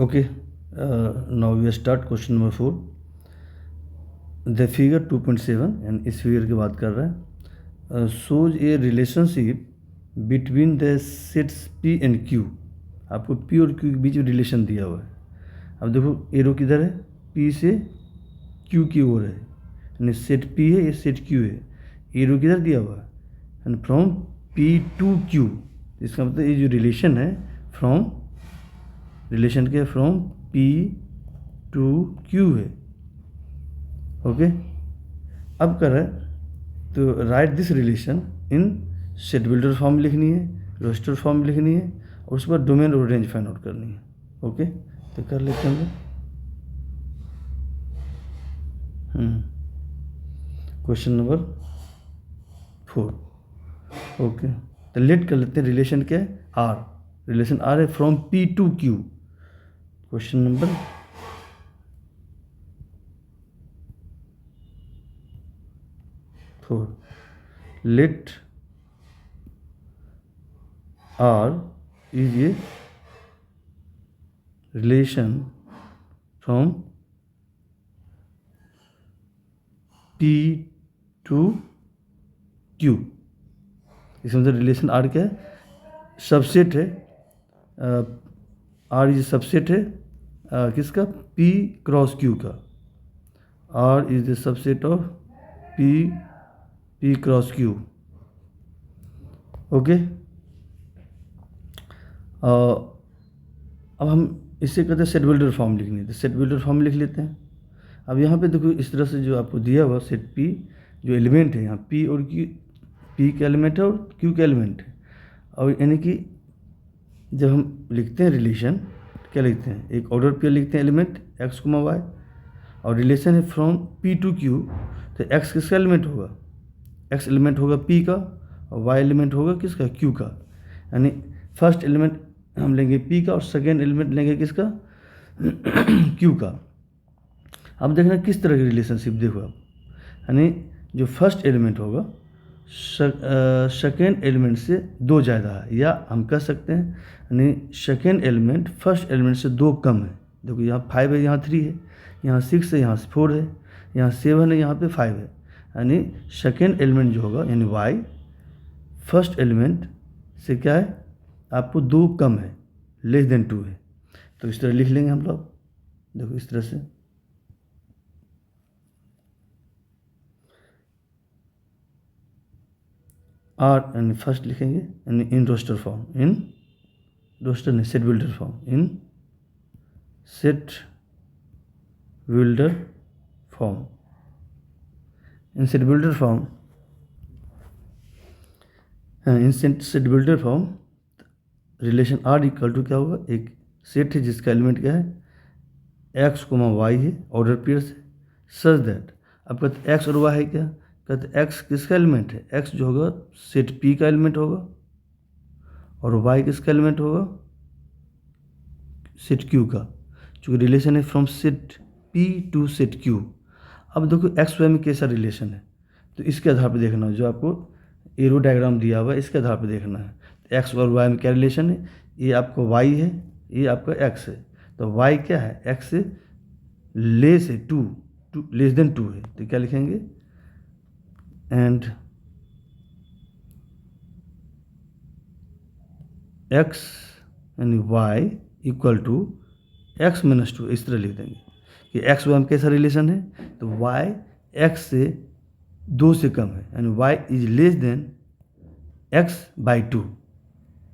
Okay, now we start question number 4. The figure 2.7 and इस figure की बात कर रहा है shows a relationship between the sets P and Q. आपको P और Q के बीच रिलेशन दिया हुआ है. अब देखो एरो किधर है, P से Q की ओर है, यानी सेट P है, ये सेट Q है. एरो किधर दिया हुआ है, and from P to Q. इसका मतलब ये जो रिलेशन है फ्रॉम रिलेशन के फ्रॉम P टू Q है. ओके, अब कर रहा है तो right this relation in set builder form लिखनी है, रोस्टर फॉर्म लिखनी है, और उसके बाद डोमेन और रेंज फाइंड आउट करनी है. ओके, तो कर लेते हैं. Question number 4. ओके, तो लेट कर लेते हैं. रिलेशन क्या है, आर. रिलेशन आर है from P to Q. Question number 4. Let R is a relation from P to Q. इसमें मतलब रिलेशन R क्या है, सबसेट है. R इज सबसेट है किसका, P क्रॉस Q का. R is the subset of P cross Q. Okay, अब हम इससे कहते हैं सेट बिल्डर फॉर्म लिखनी है, तो सेट बिल्डर फॉर्म लिख लेते हैं. अब यहाँ पे देखो इस तरह से जो आपको दिया हुआ सेट P, जो एलिमेंट है यहाँ P और Q, P का एलिमेंट है और Q का एलिमेंट है. और यानी कि जब हम लिखते हैं रिलेशन, क्या लिखते हैं, एक ऑर्डर पे लिखते हैं एलिमेंट x, y, और रिलेशन है फ्रॉम P टू Q. तो x किसका एलिमेंट होगा, x एलिमेंट होगा P का, और y एलिमेंट होगा किसका, Q का. यानी फर्स्ट एलिमेंट हम लेंगे P का और सेकेंड एलिमेंट लेंगे किसका, Q का. अब देखना किस तरह की रिलेशनशिप देखो आप, यानी जो फर्स्ट एलिमेंट होगा सेकेंड एलिमेंट से दो ज़्यादा है, या हम कह सकते हैं यानी सेकेंड एलिमेंट फर्स्ट एलिमेंट से दो कम है. देखो यहाँ 5 है, यहाँ 3 है, यहाँ 6 है, यहाँ 4 है, यहाँ 7 है, यहाँ पे 5 है. यानी सेकेंड एलिमेंट जो होगा यानी y फर्स्ट एलिमेंट से क्या है, आपको 2 कम है, लेस देन 2 है. तो इस तरह लिख लेंगे हम लोग. देखो इस तरह से आर यानी फर्स्ट लिखेंगे यानी in roster form, in roster नहीं set builder form, in set builder form. In set builder form, in set builder form relation R equal to क्या होगा, एक सेट है जिसका एलिमेंट क्या है, x, y है, ऑर्डर पेयर से, सच दैट. अब कहते x और y है क्या, कहते x किसका एलिमेंट है, x जो होगा सेट P का एलिमेंट होगा, और y किसका एलिमेंट होगा, सेट Q का. चूँकि रिलेशन है from set P to set Q. अब देखो x y में कैसा रिलेशन है, तो इसके आधार पर देखना है, जो आपको एरो डायग्राम दिया हुआ है इसके आधार पर देखना है. x और y में क्या रिलेशन है, ये आपका y है, ये आपका x है. तो y क्या है, x से लेस है, टू लेस देन 2 है. तो क्या लिखेंगे, एंड x यानी y equal to x minus 2. इस तरह लिख देंगे कि x y में कैसा रिलेशन है, तो y x से 2 से कम है, यानी y is less than x by 2.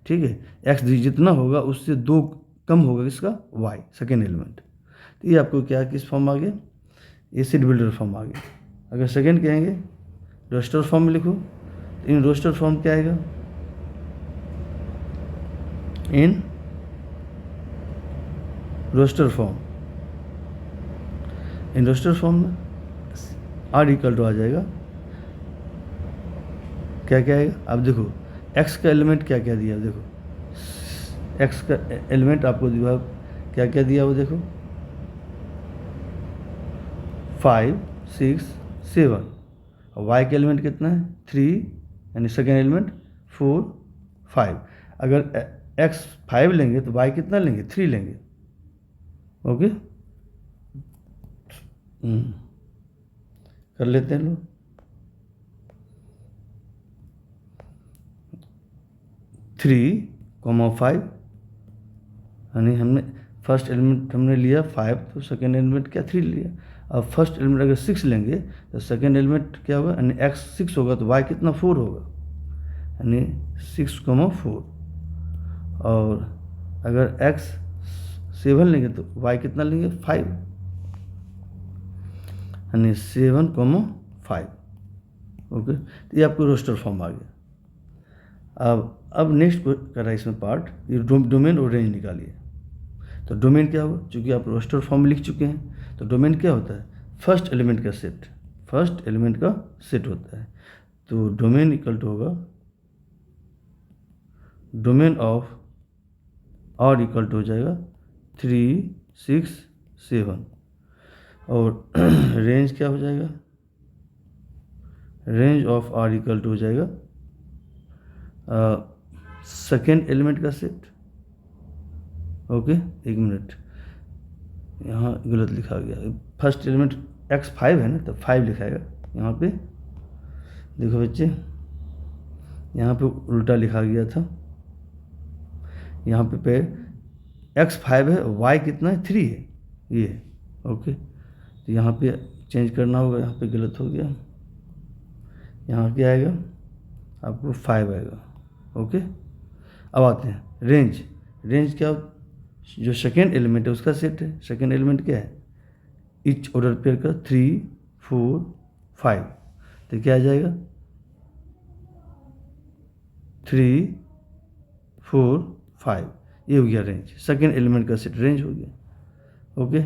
ठीक है, x जितना होगा उससे 2 कम होगा किसका, y सेकेंड एलिमेंट. तो ये आपको क्या किस फॉर्म आ गया, ये सेट बिल्डर फॉर्म आ गया. अगर सेकेंड कहेंगे रोस्टर फॉर्म में लिखो, तो इन रोस्टर फॉर्म क्या आएगा, in roster form, in roster form में आर इक्वल टू आ जाएगा, क्या क्या आएगा. अब देखो x का एलिमेंट क्या क्या दिया, देखो x का एलिमेंट आपको दिया क्या क्या दिया, वो देखो 5, 6, 7, और y का एलिमेंट कितना है 3, यानी सेकेंड एलिमेंट 4, 5. अगर x 5 लेंगे तो y कितना लेंगे, 3 लेंगे. ओके, कर लेते हैं लोग। 3,5 यानी हमने फर्स्ट एलिमेंट हमने लिया 5, तो सेकेंड एलिमेंट क्या 3 लिया। अब फर्स्ट एलिमेंट अगर 6 लेंगे तो सेकेंड एलिमेंट क्या होगा, यानी x 6 होगा तो y कितना 4 होगा, यानी 6,4। और अगर x 7 लेंगे तो y कितना लेंगे 5, यानी 7,5। ओके, तो ये आपको रोस्टर फॉर्म आ गया। अब नेक्स्ट कर रहा है इसमें पार्ट, ये डोमेन और रेंज निकालिए। तो डोमेन क्या होगा, चूँकि आप रोस्टर फॉर्म लिख चुके हैं, तो डोमेन क्या होता है, फर्स्ट एलिमेंट का सेट, फर्स्ट एलिमेंट का सेट होता है। तो डोमेन इक्वल टू होगा domain of R equal to हो जाएगा 3, 6, 7। और रेंज क्या हो जाएगा, range of R equal to हो जाएगा सेकेंड एलिमेंट का सेट। ओके, एक मिनट, यहाँ गलत लिखा गया, फर्स्ट एलिमेंट x 5 है ना, तो 5 लिखाएगा यहाँ पे। देखो बच्चे, यहाँ पे उल्टा लिखा गया था, यहाँ पे x 5 है, y कितना है 3 है ये। ओके, तो यहाँ पे चेंज करना होगा, यहाँ पे गलत हो गया, यहाँ क्या आएगा आपको 5 आएगा। ओके, अब आते हैं रेंज। रेंज क्या, जो सेकेंड एलिमेंट है उसका सेट है। सेकेंड एलिमेंट क्या है, इच ऑर्डर पेयर का 3, 4, 5, तो क्या आ जाएगा 3, 4, 5, ये हो गया रेंज, सेकेंड एलिमेंट का सेट रेंज हो गया। ओके,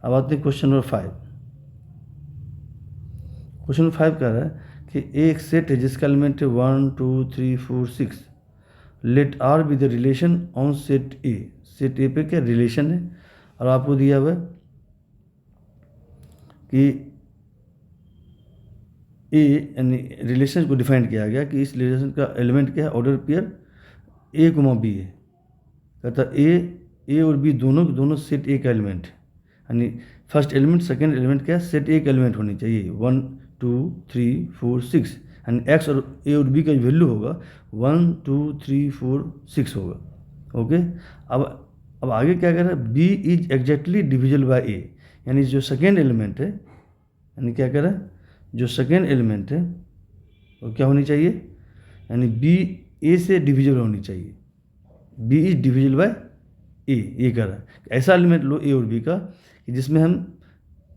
अब आते हैं क्वेश्चन नंबर 5। क्वेश्चन नंबर 5 कह रहा है कि एक सेट है जिसका एलिमेंट है 1, 2, 3, 4, 6। Let R be the relation on set A. Set A पे क्या रिलेशन है, और आपको दिया हुआ है कि ए, यानी रिलेशन को डिफाइन किया गया कि इस रिलेशन का एलिमेंट क्या है, ऑर्डर पेयर ए गुमा बी है। कहता ए और बी दोनों सेट ए का एलिमेंट है, यानी फर्स्ट एलिमेंट सेकेंड एलिमेंट क्या है, सेट ए का एलिमेंट होनी चाहिए। 1, 2, 3, 4, 6, यानी एक्स और ए और बी का वैल्यू होगा 1, 2, 3, 4, 6 होगा। ओके, अब आगे क्या कर रहा है, B is exactly divisible by A, यानी जो सेकेंड एलिमेंट है, यानी क्या कर रहा है, जो सेकेंड एलिमेंट है वो क्या होनी चाहिए, यानी बी ए से डिविजिबल होनी चाहिए। बी इज डिविजिबल बाय ए, ये कर रहा है। ऐसा एलिमेंट लो ए और बी का कि जिसमें हम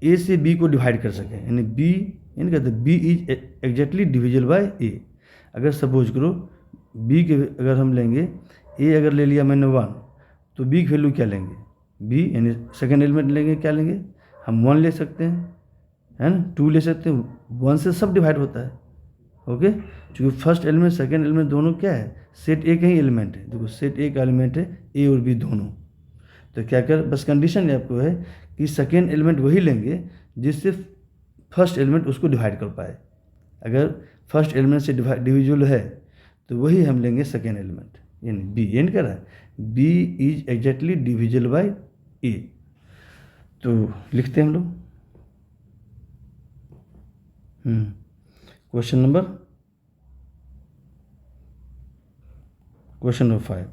ए से बी को डिवाइड कर सकें, यानी बी, यानी कहते हैं B is exactly divisible by A. अगर सपोज करो बी के अगर हम लेंगे, ए अगर ले लिया मैंने 1, तो बी की वैल्यू क्या लेंगे, बी यानी सेकेंड एलिमेंट लेंगे, क्या लेंगे हम 1 ले सकते हैं, है ना, 2 ले सकते हैं, 1 से सब डिवाइड होता है। ओके, क्योंकि फर्स्ट एलिमेंट सेकेंड एलिमेंट दोनों क्या है, सेट ए का ही एलिमेंट है। देखो सेट ए का एलिमेंट है ए और बी दोनों, तो क्या कर, बस कंडीशन आपको है कि सेकेंड एलिमेंट वही लेंगे जिससे फर्स्ट एलिमेंट उसको डिवाइड कर पाए। अगर फर्स्ट एलिमेंट से डिविजिबल है तो वही हम लेंगे सेकेंड एलिमेंट, यानी बी। एंड कर रहा है B is exactly divisible by A. तो लिखते हैं हम लोग क्वेश्चन नंबर 5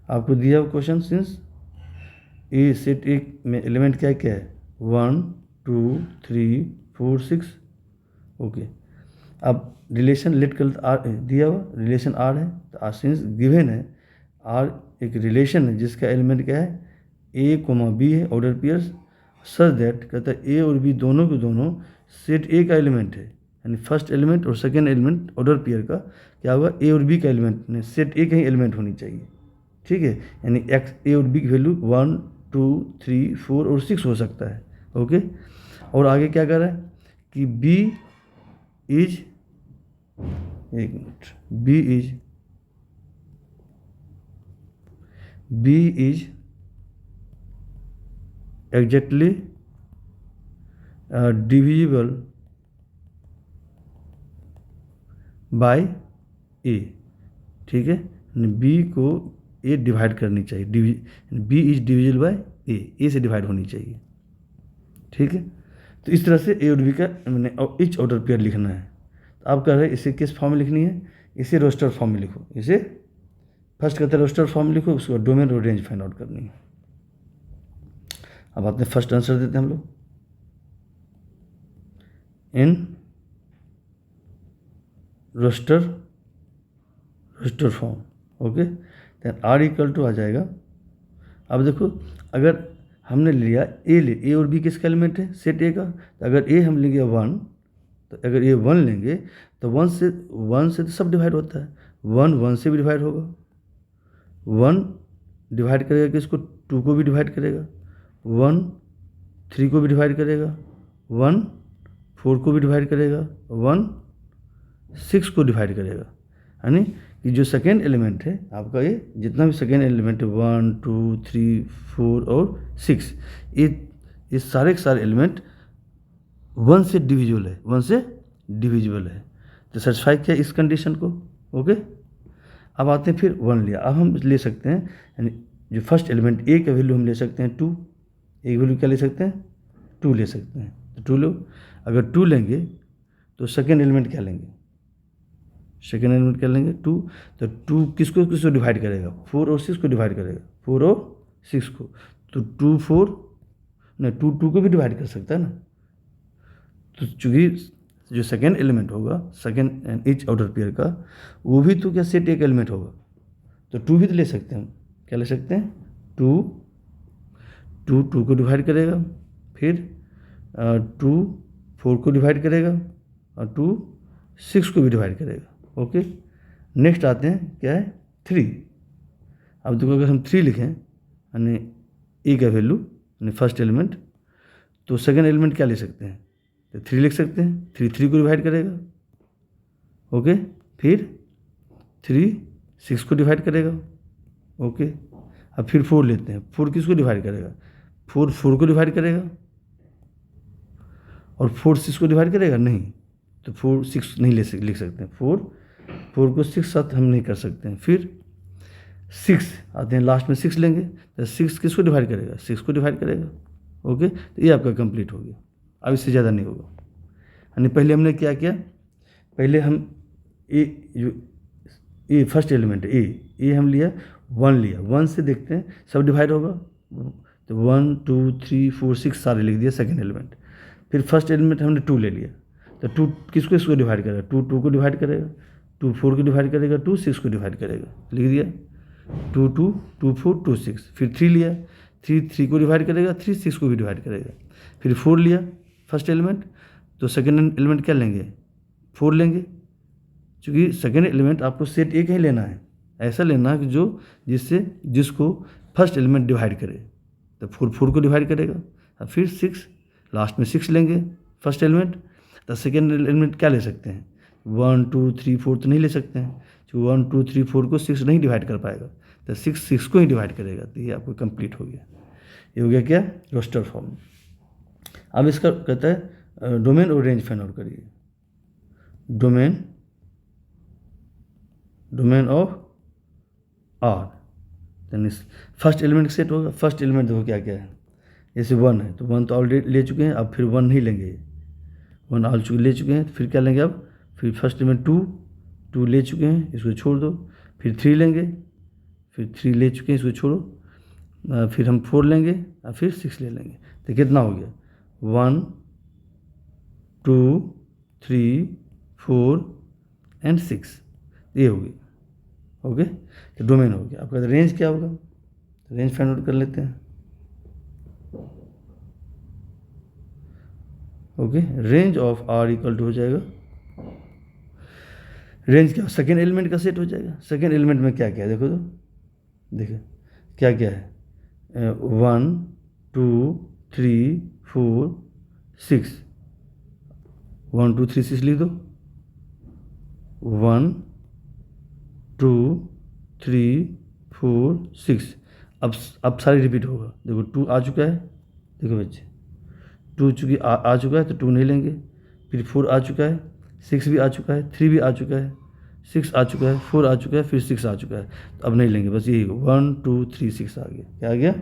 आपको दिया हुआ क्वेश्चन, सिंस ए सेट ए में एलिमेंट क्या है 1, 2, 3, 4, 6। ओके, अब रिलेशन लेट कर आर दिया हुआ, रिलेशन आर है, तो आर सिंस गिवन है, आर एक रिलेशन है जिसका एलिमेंट क्या है ए कोमा बी है, ऑर्डर पेयर्स सच दैट, कहता है ए और बी दोनों के दोनों सेट ए का एलिमेंट है, यानी फर्स्ट एलिमेंट और सेकेंड एलिमेंट ऑर्डर पेयर का क्या होगा, ए और बी का एलिमेंट, सेट ए का ही एलिमेंट होनी चाहिए। ठीक है, यानी एक्स ए और बी की वैल्यू 1, 2, 3, 4 और 6 हो सकता है। ओके, और आगे क्या कर रहा है कि बी इज, एक minute, B is exactly divisible by A. ठीक है, बी को ए डिवाइड करनी चाहिए, B is divisible by A से डिवाइड होनी चाहिए, ठीक है। तो इस तरह से ए और बी का मैंने इच ऑर्डर पेयर लिखना है। तो आप कह रहे हैं इसे किस फॉर्म में लिखनी है, इसे रोस्टर फॉर्म में लिखो। इसे फर्स्ट कहते हैं रोस्टर फॉर्म में लिखो, उसको डोमेन और रेंज फाइंड आउट करनी है। अब आपने फर्स्ट आंसर देते हैं हम लोग, in roster form, okay. Then R equal to आ जाएगा। अब देखो, अगर हमने लिया ए और बी किसका एलिमेंट है, सेट ए का। तो अगर ए हम लेंगे 1, तो अगर ये 1 लेंगे तो 1 से तो सब डिवाइड होता है, 1 से भी डिवाइड होगा, 1 डिवाइड करेगा कि इसको 2 को भी डिवाइड करेगा, 1 3 को भी डिवाइड करेगा, 1 4 को भी डिवाइड करेगा, 1 6 को डिवाइड करेगा। यानी कि जो सेकेंड एलिमेंट है आपका, ये जितना भी सेकेंड एलिमेंट है 1 2 3 4 और 6, ये सारे के सारे एलिमेंट 1 से डिविजिबल है, 1 से डिविजिबल है। तो सेटिस्फाई किया इस कंडीशन को, ओके। अब आते हैं फिर 1 लिया। अब हम ले सकते हैं, यानी जो फर्स्ट एलिमेंट ए का वैल्यू हम ले सकते हैं 2, ए की वैल्यू क्या ले सकते हैं, 2 ले सकते हैं। तो 2 लो। अगर 2 लेंगे तो सेकेंड एलिमेंट क्या लेंगे, सेकेंड एलिमेंट क्या लेंगे 2। तो 2 किसको डिवाइड करेगा, 4 और 6 को डिवाइड करेगा, 4 और 6 को। तो 2 4 नहीं, 2 को भी डिवाइड कर सकता है ना। तो चूँकि जो सेकेंड एलिमेंट होगा, second and each outer pair का, वो भी तो क्या सेट एक एलिमेंट होगा, तो 2 भी तो ले सकते हैं हम। क्या ले सकते हैं, 2 को डिवाइड करेगा, फिर 2 4 को डिवाइड करेगा, और 2 6 को भी डिवाइड करेगा, ओके। नेक्स्ट आते हैं क्या है 3। अब देखो, अगर हम 3 लिखें, यानी ए का वैल्यू यानी फर्स्ट एलिमेंट, तो सेकेंड एलिमेंट क्या ले सकते हैं, तो 3 लिख सकते हैं। 3 को डिवाइड करेगा, ओके। फिर 3 6 को डिवाइड करेगा, ओके। अब फिर 4 लेते हैं, 4 किसको डिवाइड करेगा, 4 को डिवाइड करेगा, और 4 6 को डिवाइड करेगा नहीं, तो 4 6 नहीं लिख सकते हैं। 4 को 6 साथ हम नहीं कर सकते हैं। फिर 6 आते हैं, लास्ट में 6 लेंगे, तो 6 किसको डिवाइड करेगा, 6 को डिवाइड करेगा, ओके। तो ये आपका कंप्लीट हो गया। अब इससे ज़्यादा नहीं होगा। यानी पहले हमने क्या किया, पहले हम ए फर्स्ट एलिमेंट ए हम लिया, 1 लिया, 1 से देखते हैं सब डिवाइड होगा, तो 1 2 3 4 6 सारे लिख दिया सेकेंड एलिमेंट। फिर फर्स्ट एलिमेंट हमने 2 ले लिया, तो 2 किसको डिवाइड करेगा, 2 को डिवाइड करेगा, 2 4 को डिवाइड करेगा, 2 6 को डिवाइड करेगा, लिख दिया 2 2 2 4 2 6। फिर 3 लिया, 3 को डिवाइड करेगा, 3 6 को भी डिवाइड करेगा। फिर 4 लिया फर्स्ट एलिमेंट, तो सेकेंड एलिमेंट क्या लेंगे, 4 लेंगे, क्योंकि सेकेंड एलिमेंट आपको सेट ए का ही लेना है, ऐसा लेना कि जिसको फर्स्ट एलिमेंट डिवाइड करे। तो 4 को डिवाइड करेगा, और फिर 6, लास्ट में 6 लेंगे फर्स्ट एलिमेंट। तो सेकेंड एलिमेंट क्या ले सकते हैं, 1 2 3 4 तो नहीं ले सकते हैं, तो 1 2 3 4 को 6 नहीं डिवाइड कर पाएगा, तो 6 को ही डिवाइड करेगा। तो ये आपको कंप्लीट हो गया। ये हो गया क्या, रोस्टर फॉर्म। अब इसका कहता है डोमेन और रेंज फाइंड आउट करिए। डोमेन ऑफ आर, यानी फर्स्ट एलिमेंट सेट होगा। फर्स्ट एलिमेंट देखो क्या क्या है, जैसे 1 है, तो 1 तो ऑलरेडी ले चुके हैं, अब फिर 1 नहीं लेंगे, 1 ऑलरेडी ले चुके हैं, फिर क्या लेंगे, अब फिर फर्स्ट एलिमेंट 2 ले चुके हैं, इसको छोड़ दो। फिर 3 लेंगे, फिर 3 ले चुके हैं, इसको छोड़ो। फिर हम 4 लेंगे, और फिर 6 ले लेंगे। तो कितना हो गया, 1 2 3 4 एंड 6, ये हो गई, ओके। तो डोमेन हो गया आपका। रेंज क्या होगा, रेंज फाइंड आउट कर लेते हैं, okay. Range of R equal to हो जाएगा, रेंज क्या, सेकेंड एलिमेंट का सेट हो जाएगा। सेकेंड एलिमेंट में क्या क्या है देखो, तो देखो क्या क्या है, 1 2 3 4 6, 1 2 3 6 लिख दो, 1 2 3 4 6। अब सारे रिपीट होगा। देखो 2 आ चुका है, देखो बच्चे 2 चूँकि आ चुका है, तो 2 नहीं लेंगे। फिर 4 आ चुका है, 6 भी आ चुका है, 3 भी आ चुका है, 6 आ चुका है, 4 आ चुका है, फिर 6 आ चुका है, तो अब नहीं लेंगे। बस यही 1 2 3 6 आ गया। क्या आ गया,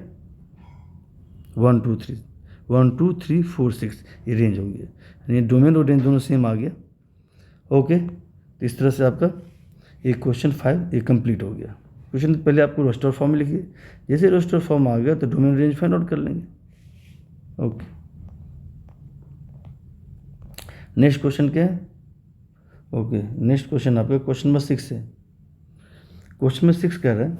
1 2 3 4 6 ये रेंज हो गया, यानी डोमेन और रेंज दोनों सेम आ गया। ओके, तो इस तरह से आपका ये क्वेश्चन 5 ये कंप्लीट हो गया। क्वेश्चन पहले आपको रोस्टर फॉर्म में लिखिए, जैसे रोस्टर फॉर्म आ गया तो डोमेन रेंज फाइंड आउट कर लेंगे। ओके, नेक्स्ट क्वेश्चन क्या है? ओके, नेक्स्ट क्वेश्चन आपका क्वेश्चन नंबर 6 है। क्वेश्चन नंबर 6 कह रहा है,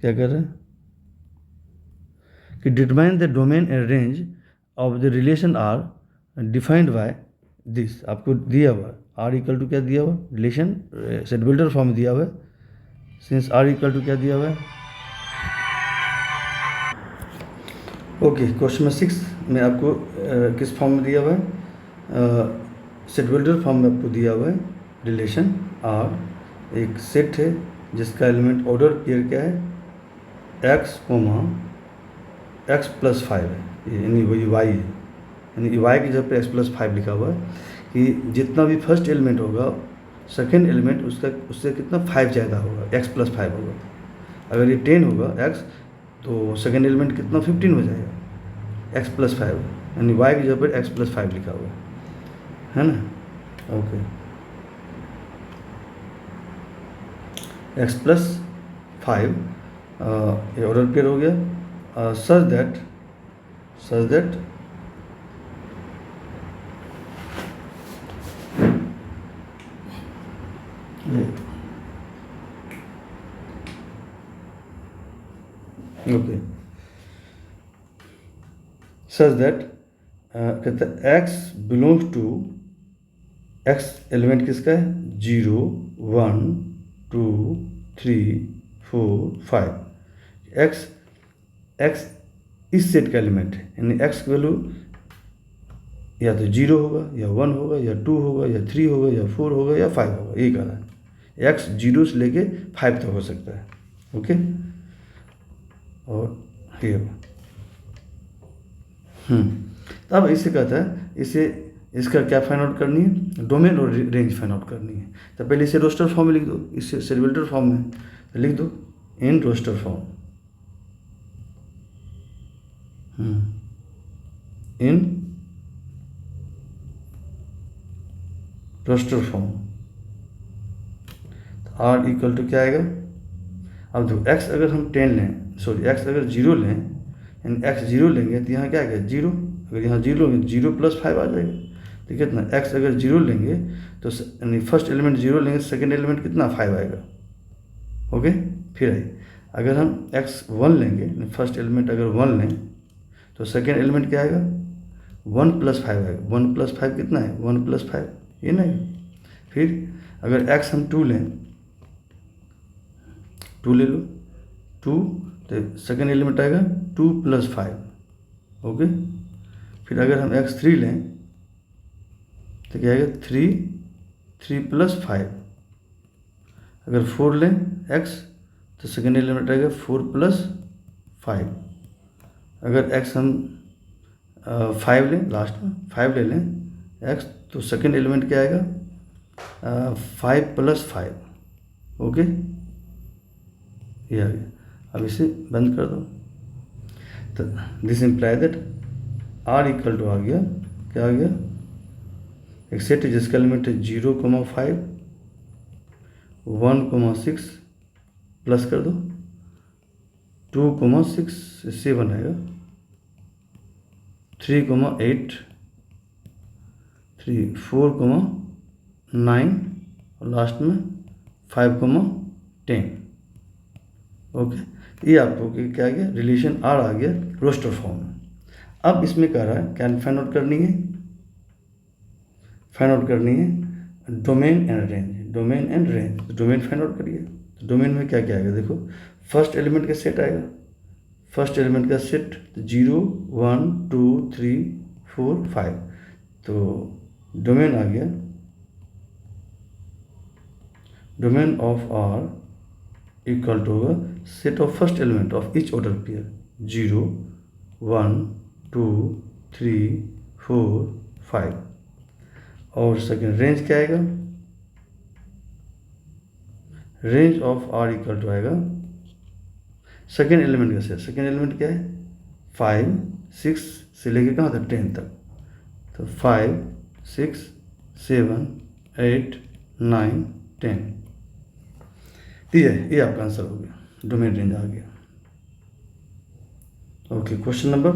क्या कर रहे हैं कि determine the domain and range of the relation R defined by this. आपको दिया हुआ आर इक्वल टू क्या दिया हुआ, रिलेशन सेट बिल्डर फॉर्म दिया हुआ है, सिंस आर इक्वल टू क्या दिया हुआ है। ओके, क्वेश्चन नंबर 6 में आपको किस फॉर्म में दिया हुआ है, सेट बिल्डर फॉर्म में आपको दिया हुआ है रिलेशन आर एक सेट है जिसका एलिमेंट ऑर्डर पेयर क्या है, एक्स कोमा एक्स प्लस 5 है, यानी वही वाई है, यानी वाई की जगह पे एक्स प्लस 5 लिखा हुआ है कि जितना भी फर्स्ट एलिमेंट होगा सेकेंड एलिमेंट उससे कितना 5 ज़्यादा होगा, एक्स प्लस 5 होगा। अगर ये 10 होगा एक्स तो सेकेंड एलिमेंट कितना 15 हो जाएगा, एक्स प्लस 5, यानी वाई की जगह पर एक्स प्लस 5 लिखा हुआ है ना। ओके, एक्स प्लस 5 ये ऑर्डर पेयर हो गया, such that okay, such that कहते हैं X belongs to, X element किसका है, 0 1 2 3 4 5। एक्स इस सेट का एलिमेंट है, यानी एक्स की वैल्यू या तो 0 होगा या 1 होगा या 2 होगा या 3 होगा या 4 होगा या 5 होगा, यही कह रहा है। एक्स 0 से लेके 5 तक हो सकता है। ओके, और ये तो अब इसे कहता है, इसे इसका क्या फाइंड आउट करनी है, डोमेन और रेंज फाइंड आउट करनी है। तो पहले इसे रोस्टर फॉर्म में लिख दो, इसे सेट फॉर्म में तो लिख दो in roster form, in roster form. तो आर इक्वल टू क्या आएगा, अब देखो एक्स अगर हम 10 लें, सॉरी एक्स अगर 0 लें, यानी एक्स 0 लेंगे तो यहाँ क्या आएगा 0, अगर यहाँ 0 लेंगे 0 प्लस 5 आ जाएगा। तो कितना, एक्स अगर 0 लेंगे तो यानी फर्स्ट एलिमेंट 0 लेंगे, सेकेंड एलिमेंट कितना 5 आएगा। ओके, फिर आइए अगर हम एक्स 1 लेंगे, फर्स्ट एलिमेंट अगर 1 लें तो सेकेंड एलिमेंट क्या आएगा 1 प्लस 5 आएगा। 1 प्लस 5 कितना है, 1 प्लस 5 ये नहीं। फिर अगर एक्स हम 2 लें, 2 ले लो, 2 तो सेकेंड एलिमेंट आएगा 2 प्लस 5। ओके, फिर अगर हम एक्स 3 लें तो क्या आएगा 3 प्लस 5। अगर 4 लें एक्स तो सेकेंड एलिमेंट आएगा 4 प्लस 5। अगर एक्स हम 5 लें, लास्ट में 5 ले लें एक्स तो सेकेंड एलिमेंट क्या आएगा 5 प्लस 5। ओके, ये आ गया। अब इसे बंद कर दो, तो this imply that R equal to आ गया, क्या आ गया, एक सेट है जिसका एलिमेंट है 0,5 1,6 प्लस कर दो 2,6 7 आएगा, 3,8 3 4,9 और लास्ट में 5,10। ओके, ये आपको क्या आ गया, रिलेशन आर आ गया रोस्टर फॉर्म में। अब इसमें कह रहा है क्या फाइंड आउट करनी है, फाइंड आउट करनी है domain and range. Domain and range, तो डोमेन फाइंड आउट करिए। तो डोमेन में क्या क्या आएगा, देखो फर्स्ट एलिमेंट का सेट आएगा, फर्स्ट एलिमेंट का सेट 0 1 2 3 4 5। तो डोमेन आ गया, domain of R equal to होगा set of first element of each order pair 0 1 2 3 4 5। और सेकेंड रेंज क्या आएगा, range of R equal to आएगा सेकेंड एलिमेंट कैसे, सेकेंड एलिमेंट क्या है 5 6 से लेके कहाँ तक 10 तक, तो 5 6 7 8 9 10, ये आपका आंसर हो गया, डोमेन रेंज आ गया। ओके, क्वेश्चन नंबर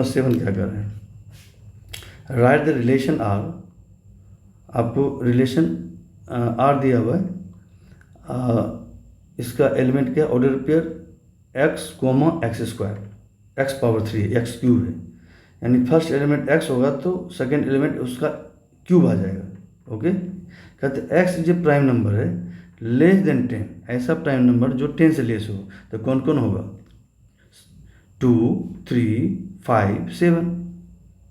7 क्या कर रहे हैं, राइट द रिलेशन आर, आपको रिलेशन आर दिया हुआ है, इसका एलिमेंट क्या order pair x comma X square, X power 3 X cube है, यानी फर्स्ट एलिमेंट x होगा तो सेकेंड एलिमेंट उसका क्यूब आ जाएगा। ओके, कहते x जो प्राइम नंबर है लेस देन 10, ऐसा प्राइम नंबर जो 10 से लेस हो, तो कौन कौन होगा 2 3 5 7,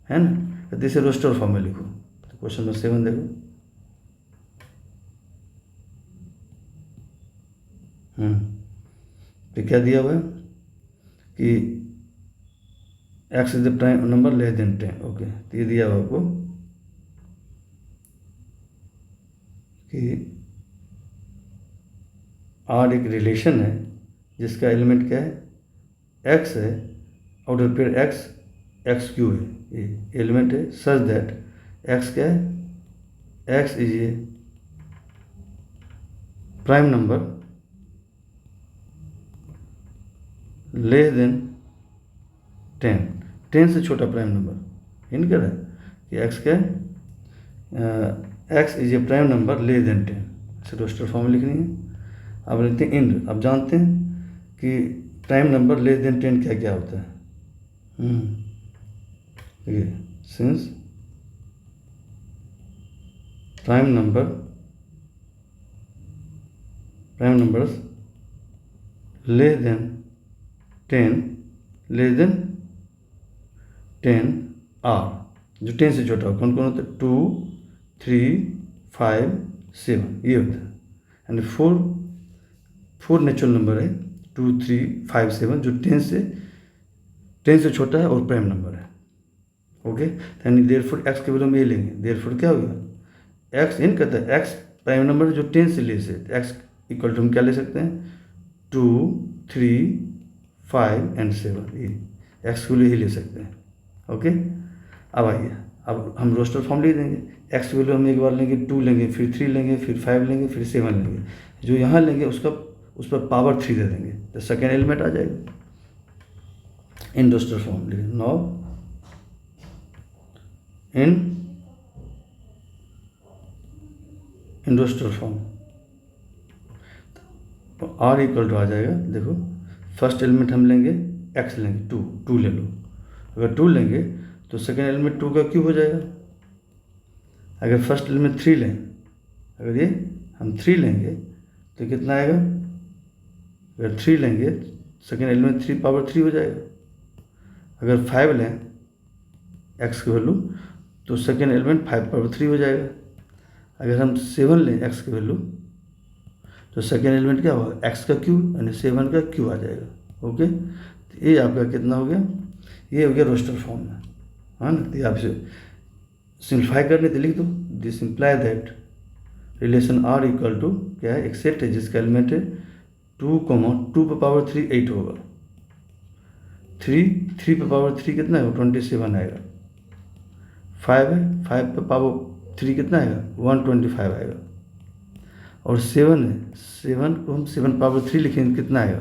है ना, कहते इसे रोस्टर फॉर्म में लिखो। तो क्वेश्चन नंबर 7 देखो, तो क्या दिया हुआ है कि x is the prime number less than 10। Okay, तो ये दिया हुआ आपको कि R एक रिलेशन है जिसका एलिमेंट क्या है x है, ऑर्डर पेयर x क्यूब है, ये एलिमेंट है सच दैट x क्या है, x is a prime number less than 10 से छोटा प्राइम नंबर, इन कर रहा है कि x क्या है, x is a prime number less than 10, इसे रोस्टर फॉर्म में लिखनी है। अब लिखते हैं इंड, अब जानते हैं कि प्राइम नंबर लेस देन 10 क्या क्या होता है, देखिए since prime numbers less than 10 are, जो 10 से छोटा हो, कौन कौन होता है 2 3 5 7, ये होता है, यानी 4 नेचुरल नंबर है 2 3 5 7 जो 10 से छोटा है और प्राइम नंबर है। ओके, यानी देयरफॉर एक्स के वैल्यू में ये लेंगे, देयरफॉर क्या होगा एक्स इन कहता है एक्स प्राइम नंबर जो 10 से लेस है, एक्स इक्वल टू हम क्या ले सकते हैं 2 3 5 एंड 7, ये एक्स की वैल्यू ही ले सकते हैं। ओके, अब आइए, अब हम रोस्टर फॉर्म ले देंगे, एक्स की वैल्यू हम एक बार लेंगे 2 लेंगे, फिर 3 लेंगे, फिर 5 लेंगे, फिर 7 लेंगे, जो यहाँ लेंगे उस पर पावर 3 दे देंगे, तो सेकेंड एलिमेंट आ जाएगा in roster form. Now in roster form तो आर इक्वल टू आ जाएगा, देखो फर्स्ट एलिमेंट हम लेंगे एक्स लेंगे 2 ले लो, अगर 2 लेंगे तो सेकेंड एलिमेंट 2 का क्यूब हो जाएगा। अगर फर्स्ट एलिमेंट 3 लें, अगर ये हम 3 लेंगे तो कितना आएगा, अगर 3 लेंगे सेकेंड एलिमेंट 3 पावर 3 हो जाएगा। अगर 5 लें एक्स की वैल्यू तो सेकेंड एलिमेंट 5 पावर 3 हो जाएगा। अगर हम 7 लें एक्स की वैल्यू तो सेकेंड एलिमेंट क्या होगा एक्स का क्यूब, यानी 7 का क्यूब आ जाएगा। ओके, तो ये आपका कितना हो गया, ये हो गया रोस्टर फॉर्म में, हाँ ना। तो आपसे सिंप्लीफाई करने तो लिख दो, this imply that relation R equal to क्या है, एक सेट है जिसका एलिमेंट है 2 पर पावर 3 8 होगा, 3 पर पावर 3 कितना है 27 आएगा, 5 है 5 पर पावर 3 कितना आएगा 125 आएगा, और 7 है 7 को हम 7 पावर 3 लिखेंगे कितना आएगा,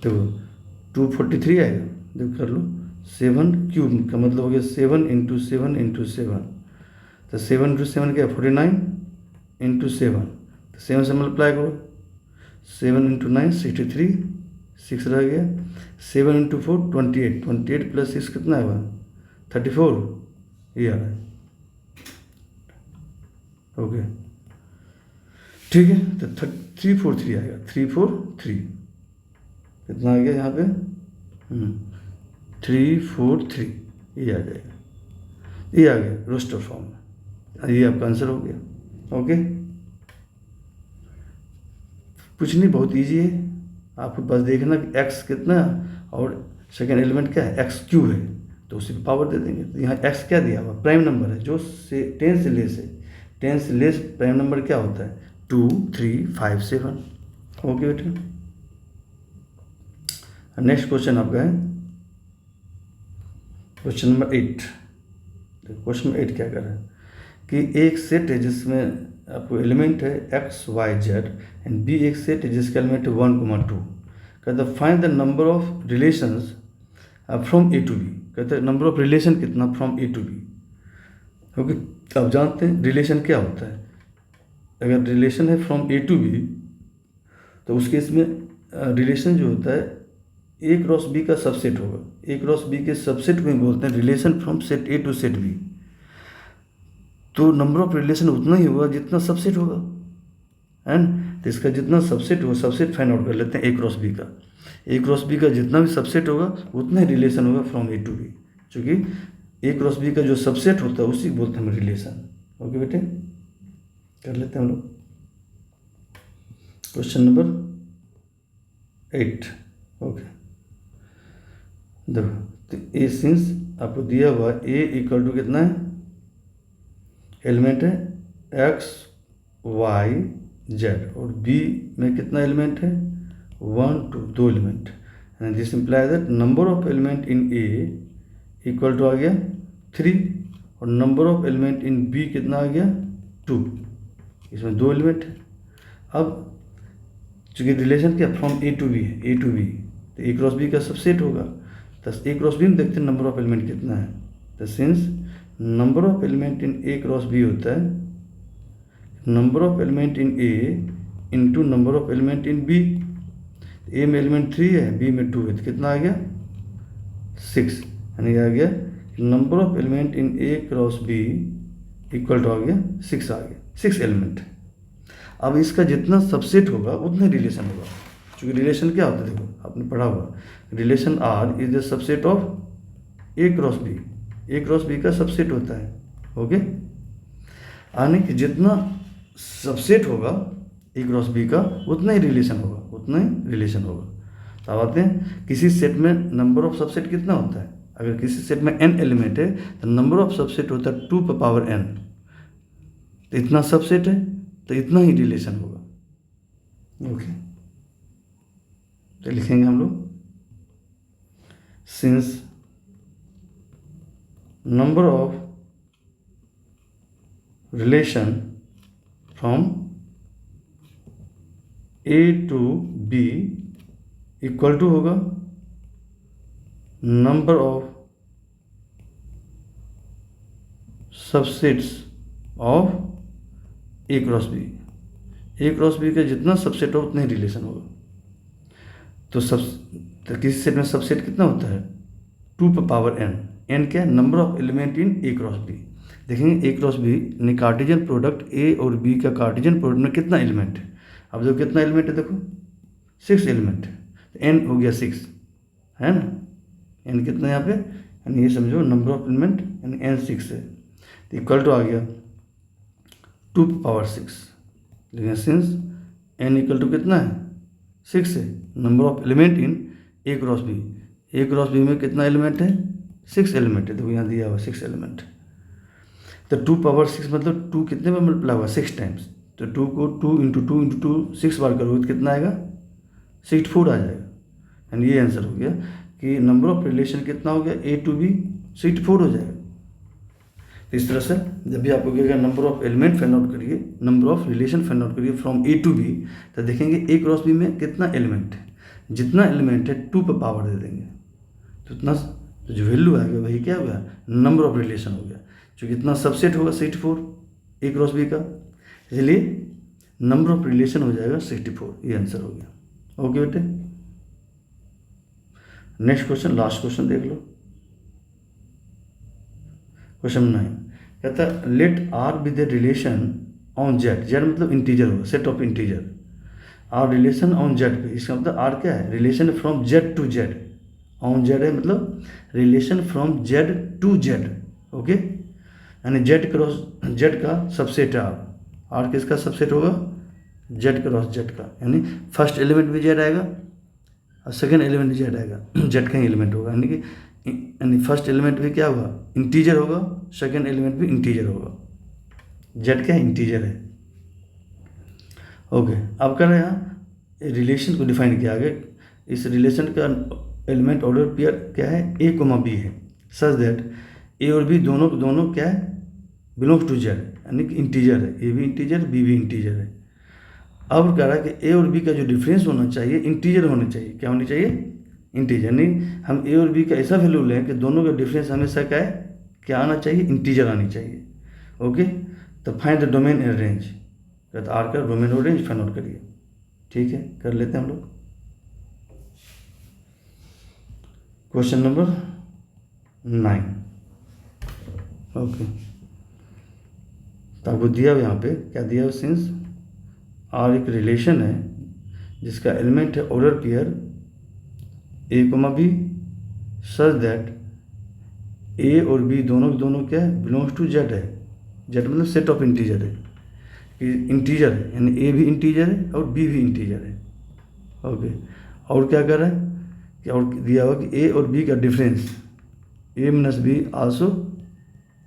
देखो 243 आएगा, देखो कर लो 7 क्यूब का मतलब हो गया 7 इंटू 7 इंटू 7, तो 7 इंटू 7 क्या 49 इंटू 7, तो 7 से मल्टीप्लाई करो, 7 इंटू 9 63, 6 रह गया, 7 इंटू 4 28 प्लस 6 कितना होगा 34, ये आ रहा है। ओके ठीक है, तो 343 आएगा, 343 कितना आ गया यहाँ पे 343, ये आ जाएगा, ये आ गया रोस्टर फॉर्म में, ये आपका आंसर हो गया। ओके, कुछ नहीं, बहुत इजी है, आपको बस देखना कि एक्स कितना और सेकेंड एलिमेंट क्या है एक्स क्यूब है, तो उसी पे पावर दे देंगे। तो यहाँ एक्स क्या दिया हुआ प्राइम नंबर है जो से 10 से लेस है, 10 से लेस प्राइम नंबर क्या होता है 2 3 5 7। ओके बेटे, नेक्स्ट क्वेश्चन आपका है क्वेश्चन नंबर 8। क्वेश्चन नंबर 8 क्या कर रहा है कि एक सेट है जिसमें आपको एलिमेंट है x y z and b एक सेट है जिसका एलिमेंट है 1, 2। कहता है find the number of relations from A to B. कहते हैं नंबर ऑफ रिलेशन कितना फ्रॉम ए टू बी। क्योंकि आप जानते हैं रिलेशन क्या होता है। अगर रिलेशन है फ्रॉम ए टू बी तो उस केस में रिलेशन जो होता है ए क्रॉस बी का सबसेट होगा। ए क्रॉस बी के सबसेट में बोलते हैं relation from set A to set B. तो नंबर ऑफ रिलेशन उतना ही होगा जितना सबसेट होगा, एंड तो इसका जितना सबसेट होगा सबसेट फाइंड आउट कर लेते हैं ए क्रॉस बी का। ए क्रॉस बी का जितना भी सबसेट होगा उतना ही रिलेशन होगा फ्रॉम ए टू बी, क्योंकि ए क्रॉस बी का जो सबसेट होता है उसी बोलते हैं हम रिलेशन। ओके बेटे, कर लेते हैं हम लोग क्वेश्चन नंबर 8। ओके, देखो तो ए सिंस आपको दिया हुआ ए इक्वल टू कितना है, एलिमेंट है एक्स वाई जेड, और बी में कितना एलिमेंट है 1 2, 2 element. And this imply that number of element in A equal to आ गया 3 और number of element in B कितना आ गया 2। इसमें 2 एलिमेंट है। अब चूँकि रिलेशन क्या फ्रॉम ए टू बी है, ए टू बी, तो ए क्रॉस बी का सबसेट होगा। तो ए क्रॉस बी में देखते हैं नंबर ऑफ एलिमेंट कितना है। तो since number of element in A cross B होता है number of element in A into number of element in B. A में एलिमेंट 3 है, बी में 2 है, तो कितना आ गया 6। यानी आ गया number of element in A cross B equal to आ गया 6 आ गया, 6 एलिमेंट। अब इसका जितना सबसेट होगा उतना रिलेशन होगा। क्योंकि रिलेशन क्या होता है, देखो आपने पढ़ा हुआ relation R is the subset of A cross B. A cross B का सबसेट होता है। ओके, यानी कि जितना सबसेट होगा ए क्रॉस बी का उतना ही रिलेशन होगा, उतना ही रिलेशन होगा। तो अब आते हैं किसी सेट में नंबर ऑफ सबसेट कितना होता है। अगर किसी सेट में n एलिमेंट है तो नंबर ऑफ सबसेट होता है 2 पर पावर n। तो इतना सबसेट है तो इतना ही रिलेशन होगा। ओके, तो लिखेंगे हम लोग since number of relation from A to B equal to होगा number of subsets of A cross B. A cross B का जितना सबसेट हो उतना ही रिलेशन होगा। तो किसी सेट में सबसेट कितना होता है 2 पर पावर n। n क्या है, number of element in A cross B. देखेंगे ए क्रॉस बी यानी कार्टेशियन प्रोडक्ट ए और बी का कार्टेशियन प्रोडक्ट में कितना एलिमेंट है। अब देखो कितना एलिमेंट है, देखो 6 एलिमेंट है, तो n हो गया 6 है ना। n कितना है यहाँ पे, यानी ये समझो नंबर ऑफ एलिमेंट यानी n 6 है, तो इक्वल टू आ गया 2 पावर 6। लेकिन सिंस n इक्वल टू कितना है 6 है, number of element in A cross B. A cross B में कितना एलिमेंट है 6 एलिमेंट है, देखो यहाँ दिया हुआ 6 एलिमेंट। तो 2 पावर 6 मतलब 2 कितने में मल्टीप्लाई हुआ 6 टाइम्स। तो 2 को 2 इंटू 2 इंटू 2 6 बार करोगे तो कितना आएगा 64 आ जाएगा। यानी ये आंसर हो गया कि नंबर ऑफ रिलेशन कितना हो गया ए टू बी 64 हो जाएगा। तो इस तरह से जब भी आपको कहेगा number of element find out करिए, number of relation find out करिए फ्रॉम ए टू बी, तो देखेंगे ए क्रॉस बी में कितना एलिमेंट है, जितना एलिमेंट है 2 पर पावर दे देंगे तो इतना, तो जो वैल्यू आएगा वही क्या होगा नंबर ऑफ रिलेशन हो गया। क्योंकि इतना सबसेट होगा 64 ए क्रॉस बी का, इसलिए नंबर ऑफ रिलेशन हो जाएगा 64। ये आंसर हो गया। ओके बेटे, नेक्स्ट क्वेश्चन, लास्ट क्वेश्चन देख लो। क्वेश्चन 9 कहता है let R be the relation on Z. Z मतलब इंटीजर होगा, set of integer. R relation on Z पे, इसका मतलब आर क्या है, relation from Z to Z. On Z है मतलब relation from Z to Z. Okay, यानी जेड क्रॉस जेड का सबसेट है आर। आर किसका सबसेट होगा जेड क्रॉस जेड का, यानी फर्स्ट एलिमेंट भी जेड आएगा और सेकेंड एलिमेंट भी जेड आएगा, जेड का ही एलिमेंट होगा। यानी फर्स्ट एलिमेंट भी क्या होगा इंटीजर होगा, सेकेंड एलिमेंट भी इंटीजर होगा। जेड क्या इंटीजर है। ओके, अब कर रहे हैं यहाँ रिलेशन को डिफाइन किया आगे। इस रिलेशन का एलिमेंट ऑर्डर पेयर क्या है, ए कोमा बी है, सच दैट ए और बी दोनों दोनों क्या है, बिलोंग्स टू जेड, यानी कि इंटीजर है, ए भी इंटीजर बी भी इंटीजर है। अब कह रहा है कि ए और बी का जो डिफरेंस होना चाहिए इंटीजर होना चाहिए, क्या होनी चाहिए, इंटीजर। नहीं, हम ए और बी का ऐसा वैल्यू लें कि दोनों का डिफरेंस हमेशा क्या है, क्या आना चाहिए, इंटीजर आनी चाहिए। ओके, तो find the domain and range, कहते आर का डोमेन और रेंज फाइंड आउट करिए। ठीक है, कर लेते हैं हम लोग। Question number 9। ओके, तो आपको दिया हुआ यहाँ पे क्या दिया हुआ, सिंस आर एक रिलेशन है जिसका एलिमेंट है order pair A comma B, such that A और बी दोनों दोनों क्या है, बिलोंग्स टू जेड है। जेड मतलब सेट ऑफ इंटीजर है, इंटीजर है, यानी ए भी इंटीजर है और बी भी इंटीजर है। ओके, और क्या कर रहा है कि और दिया हुआ कि ए और बी का difference A minus be also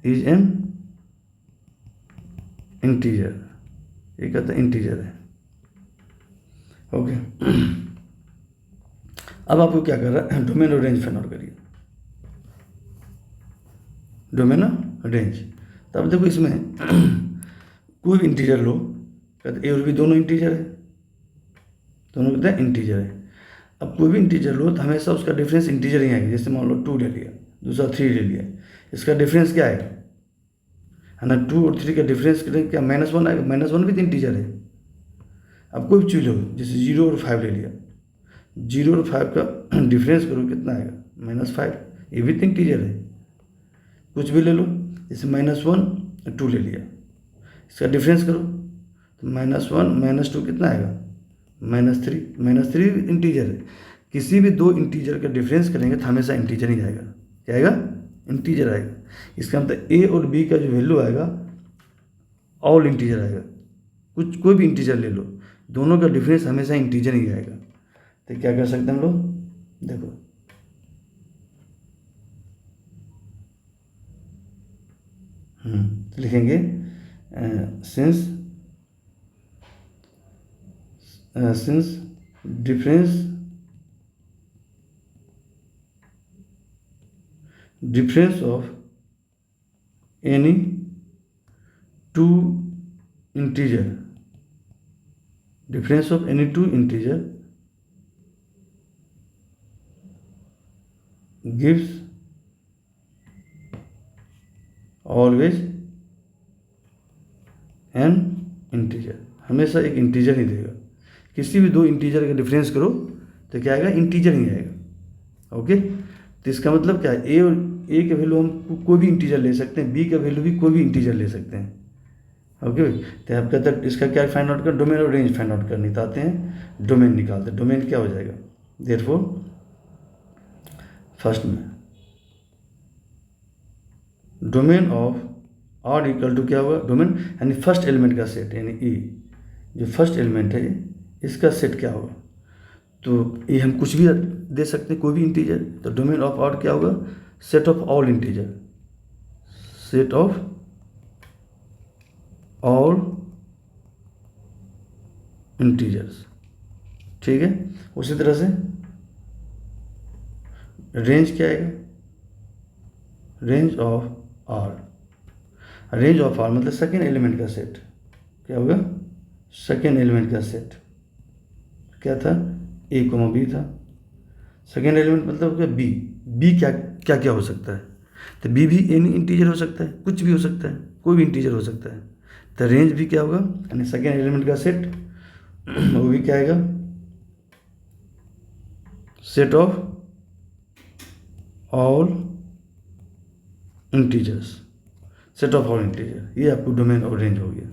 is an integer, ये कहता है इंटीजर है। ओके, अब आपको क्या कर रहा है, डोमेन और रेंज फाइंड आउट करिए, डोमेन और रेंज। तो अब देखो इसमें कोई भी इंटीजर लो, कहते ए और बी दोनों इंटीजर है, दोनों कहते हैं इंटीजर है। अब कोई भी इंटीजर लो तो हमेशा उसका डिफरेंस इंटीजर ही आएगा। जैसे मान लो 2 ले लिया, दूसरा 3 ले लिया, इसका डिफरेंस क्या आएगा, है ना, 2 और 3 का डिफरेंस क्या -1 आएगा, -1 भी तो इंटीजर है। अब कोई भी चीज़ लो, जैसे 0 और 5 ले लिया, 0 और 5 का डिफरेंस करो कितना आएगा, -5, ये भी तो इंटीजर है। कुछ भी ले लो, जैसे -1 2 ले लिया, इसका डिफरेंस करो तो -1 -2 कितना आएगा, -3 भी इंटीजर है। किसी भी दो इंटीजर का डिफरेंस करेंगे तो हमेशा इंटीजर ही आएगा, क्या आएगा, इंटीजर आएगा। इसका मतलब ए और बी का जो वैल्यू आएगा ऑल इंटीजर आएगा। कुछ कोई भी इंटीजर ले लो, दोनों का डिफरेंस हमेशा इंटीजर ही आएगा। तो क्या कर सकते हैं हम लोग, देखो तो लिखेंगे since difference of any two integer gives always an integer, हमेशा एक इंटीजर ही देगा। किसी भी दो इंटीजर का डिफरेंस करो तो क्या आएगा, इंटीजर ही आएगा। ओके, तो इसका मतलब क्या है, ए और ए के वैल्यू हम कोई भी इंटीजर ले सकते हैं, बी का वैल्यू भी कोई भी इंटीजर ले सकते हैं। ओके, तो आप कहते हैं इसका क्या फाइंड आउट कर, डोमेन और रेंज फाइंड आउट करनी, तो आते हैं डोमेन निकालते हैं। डोमेन क्या हो जाएगा, देयरफॉर फर्स्ट में domain of R equal to क्या होगा, डोमेन यानी फर्स्ट एलिमेंट का सेट, यानी ई जो फर्स्ट एलिमेंट है इसका सेट क्या होगा, तो ये हम कुछ भी दे सकते हैं, कोई भी इंटीजर। तो डोमेन ऑफ आर क्या होगा, set of all integer, set of all integers. ठीक है, उसी तरह से रेंज क्या आएगा, range of R, range of R मतलब सेकेंड एलिमेंट का सेट, क्या होगा, सेकेंड एलिमेंट का सेट क्या था, ए कोमा बी था। सेकेंड एलिमेंट मतलब क्या, बी, बी क्या क्या क्या हो सकता है, तो बी भी एनी इंटीजर हो सकता है, कुछ भी हो सकता है, कोई भी इंटीजर हो सकता है। तो रेंज भी क्या होगा, यानी सेकेंड एलिमेंट का सेट, वो भी क्या आएगा, set of all integers, set of all integer. ये आपको डोमेन और रेंज हो गया।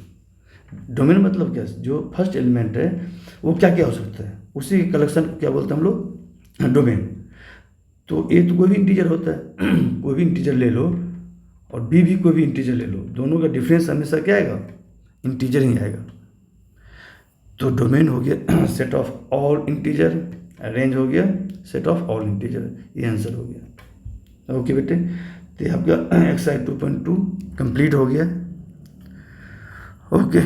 डोमेन मतलब क्या, जो फर्स्ट एलिमेंट है वो क्या क्या हो सकता है, उसी कलेक्शन को क्या बोलते हैं हम लोग, डोमेन। तो ए तो कोई भी इंटीजर होता है कोई भी इंटीजर ले लो, और बी भी कोई भी इंटीजर ले लो, दोनों का डिफरेंस हमेशा क्या आएगा, इंटीजर ही आएगा। तो डोमेन हो गया set of all integer, range हो गया सेट ऑफ ऑल इंटीजर, ये आंसर हो गया। ओके बेटे, तो आपका एक्सरसाइज 2.2 कंप्लीट हो गया। ओके